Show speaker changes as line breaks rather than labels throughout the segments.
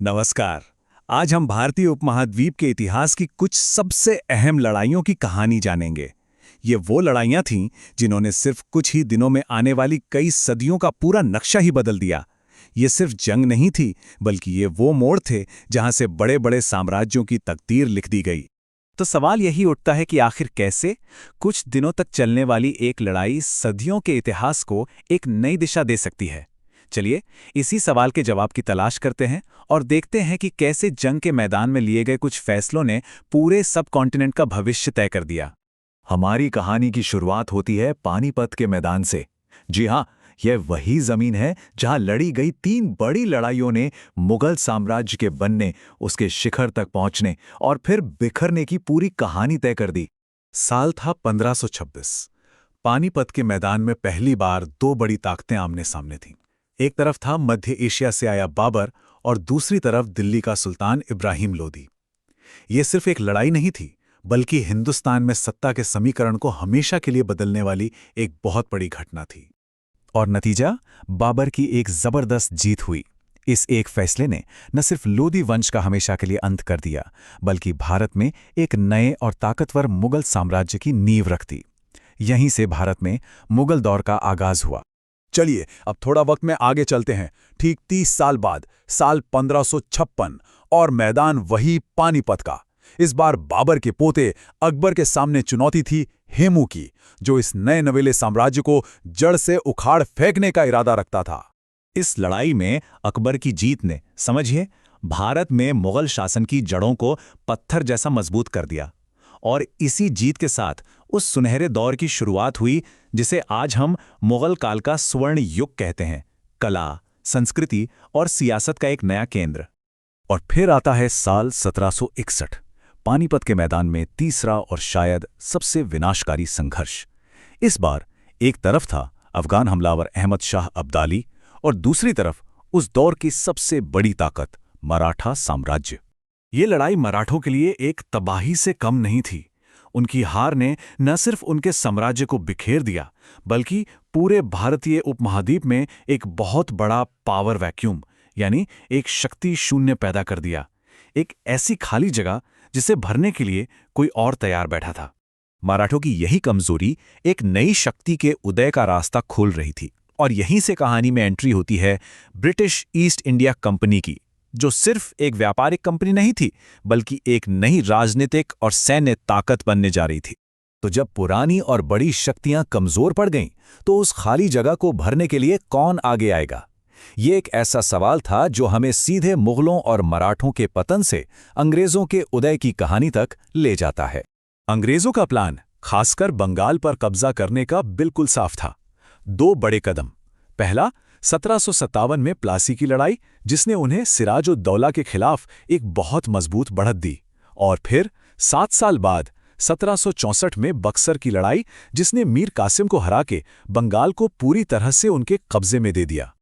नमस्कार। आज हम भारतीय उपमहाद्वीप के इतिहास की कुछ सबसे अहम लड़ाइयों की कहानी जानेंगे। ये वो लड़ाइयां थीं जिन्होंने सिर्फ कुछ ही दिनों में आने वाली कई सदियों का पूरा नक्शा ही बदल दिया। ये सिर्फ जंग नहीं थी, बल्कि ये वो मोड़ थे जहां से बड़े-बड़े साम्राज्यों की तकदीर लिख दी गई। तो सवाल यही उठता है कि आखिर कैसे कुछ दिनों तक चलने वाली एक लड़ाई सदियों के इतिहास को एक नई दिशा दे सकती है। चलिए इसी सवाल के जवाब की तलाश करते हैं और देखते हैं कि कैसे जंग के मैदान में लिए गए कुछ फैसलों ने पूरे सब कॉन्टिनेंट का भविष्य तय कर दिया।
हमारी कहानी की शुरुआत होती है पानीपत के मैदान से। जी हाँ, यह वही जमीन है जहां लड़ी गई 3 बड़ी लड़ाइयों ने मुगल साम्राज्य के बनने, उसके शिखर तक पहुंचने और फिर बिखरने की पूरी कहानी तय कर दी।
साल था 1526। पानीपत के मैदान में पहली बार 2 बड़ी ताकतें आमने सामने थीं। एक तरफ था मध्य एशिया से आया बाबर और दूसरी तरफ दिल्ली का सुल्तान इब्राहिम लोदी। ये सिर्फ एक लड़ाई नहीं थी, बल्कि हिंदुस्तान में सत्ता के समीकरण को हमेशा के लिए बदलने वाली एक बहुत बड़ी घटना थी। और नतीजा, बाबर की एक जबरदस्त जीत हुई। इस एक फैसले ने न सिर्फ लोदी वंश का हमेशा के लिए अंत कर दिया, बल्कि भारत में एक नए और ताकतवर मुगल साम्राज्य की नींव रख दी। यहीं से भारत में मुगल दौर का आगाज हुआ। चलिए अब थोड़ा वक्त में आगे चलते हैं। ठीक 30 साल बाद, साल 1556, और मैदान वही पानीपत का। इस बार बाबर के पोते अकबर के सामने चुनौती थी हेमू की, जो इस नए नवेले साम्राज्य को जड़ से उखाड़ फेंकने का इरादा रखता था। इस लड़ाई में अकबर की जीत ने, समझिए, भारत में मुगल शासन की जड़ों को पत्थर जैसा मजबूत कर दिया। और इसी जीत के साथ उस सुनहरे दौर की शुरुआत हुई जिसे आज हम मुगल काल का स्वर्ण युग कहते हैं, कला, संस्कृति और सियासत का एक नया केंद्र। और फिर आता है साल 1761, पानीपत के मैदान में तीसरा और शायद सबसे विनाशकारी संघर्ष। इस बार एक तरफ था अफगान हमलावर अहमद शाह अब्दाली और दूसरी तरफ उस दौर की सबसे बड़ी ताकत मराठा साम्राज्य। ये लड़ाई मराठों के लिए एक तबाही से कम नहीं थी। उनकी हार ने न सिर्फ उनके साम्राज्य को बिखेर दिया, बल्कि पूरे भारतीय उपमहाद्वीप में एक बहुत बड़ा पावर वैक्यूम, यानी एक शक्ति शून्य पैदा कर दिया। एक ऐसी खाली जगह जिसे भरने के लिए कोई और तैयार बैठा था। मराठों की यही कमजोरी एक नई शक्ति के उदय का रास्ता खोल रही थी। और यहीं से कहानी में एंट्री होती है ब्रिटिश ईस्ट इंडिया कंपनी की, जो सिर्फ एक व्यापारिक कंपनी नहीं थी, बल्कि एक नई राजनीतिक और सैन्य ताकत बनने जा रही थी। तो जब पुरानी और बड़ी शक्तियां कमजोर पड़ गईं, तो उस खाली जगह को भरने के लिए कौन आगे आएगा? ये एक ऐसा सवाल था जो हमें सीधे मुगलों और मराठों के पतन से अंग्रेजों के उदय की कहानी तक ले जाता है। अंग्रेजों का प्लान, खासकर बंगाल पर कब्जा करने का, बिल्कुल साफ था। 2 बड़े कदम। पहला, 1757 में प्लासी की लड़ाई, जिसने उन्हें सिराज-उद-दौला के खिलाफ एक बहुत मजबूत बढ़त दी। और फिर 7 साल बाद 1764 में बक्सर की लड़ाई, जिसने मीर कासिम को हरा के बंगाल को पूरी तरह से उनके कब्जे में दे दिया।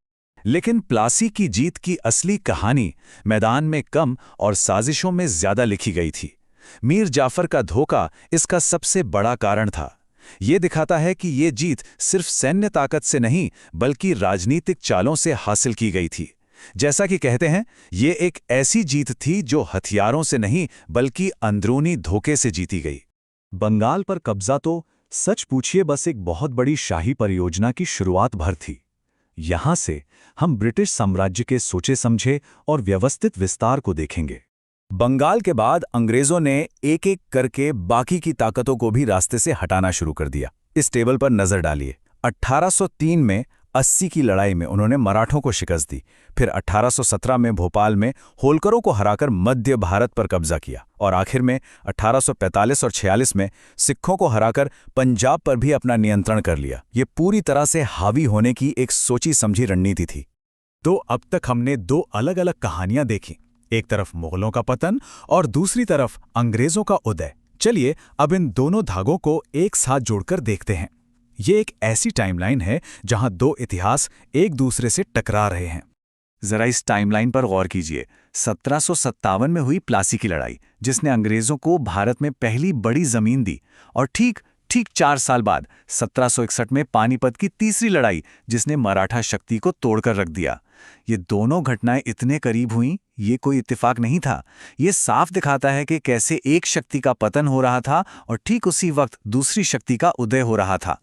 लेकिन प्लासी की जीत की असली कहानी मैदान में कम और साजिशों में ज्यादा लिखी गई थी। मीर जाफर का धोखा इसका सबसे बड़ा कारण था। ये दिखाता है कि ये जीत सिर्फ सैन्य ताकत से नहीं, बल्कि राजनीतिक चालों से हासिल की गई थी। जैसा कि कहते हैं, ये एक ऐसी जीत थी जो हथियारों से नहीं, बल्कि अंदरूनी धोखे से जीती गई। बंगाल पर कब्जा तो सच पूछिए बस एक बहुत बड़ी शाही परियोजना की शुरुआत भर थी। यहां से हम ब्रिटिश साम्राज्य के सोचे समझे और व्यवस्थित विस्तार को देखेंगे। बंगाल के बाद अंग्रेजों ने एक एक करके बाकी की ताकतों को भी रास्ते से हटाना शुरू कर दिया। इस टेबल पर नजर डालिए। 1803 में 80 की लड़ाई में उन्होंने मराठों को शिकस्त दी। फिर 1817 में भोपाल में होलकरों को हराकर मध्य भारत पर कब्जा किया। और आखिर में 1845 और 46 में सिखों को हराकर पंजाब पर भी अपना नियंत्रण कर लिया। ये पूरी तरह से हावी होने की एक सोची समझी रणनीति थी। तो अब तक हमने 2 अलग अलग कहानियां देखी। एक तरफ मुगलों का पतन और दूसरी तरफ अंग्रेजों का उदय। चलिए अब इन दोनों धागों को एक साथ जोड़कर देखते हैं। ये एक ऐसी टाइमलाइन है जहां 2 इतिहास एक दूसरे से टकरा रहे हैं। जरा इस टाइमलाइन पर गौर कीजिए। 1757 में हुई प्लासी की लड़ाई, जिसने अंग्रेजों को भारत में पहली बड़ी जमीन दी। और ठीक 4 साल बाद 1761 में पानीपत की तीसरी लड़ाई, जिसने मराठा शक्ति को तोड़कर रख दिया। ये दोनों घटनाएं इतने करीब हुईं,
ये कोई इत्तेफाक नहीं था। ये साफ दिखाता है कि कैसे एक शक्ति का पतन हो रहा था और ठीक उसी वक्त दूसरी शक्ति का उदय हो रहा था।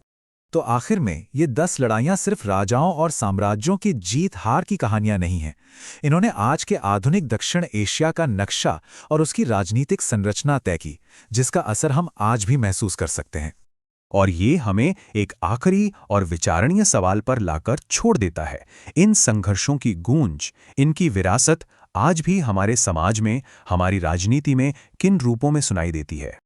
तो आखिर में ये 10 लड़ाइयां सिर्फ राजाओं और साम्राज्यों की जीत हार की कहानियां नहीं हैं। इन्होंने आज के आधुनिक दक्षिण एशिया का नक्शा और उसकी राजनीतिक संरचना तय की, जिसका असर हम आज भी महसूस कर सकते हैं। और ये हमें एक आखिरी और विचारणीय सवाल पर लाकर छोड़ देता है। इन संघर्षों की गूंज, इनकी विरासत आज भी हमारे समाज में, हमारी राजनीति में किन रूपों में सुनाई देती है?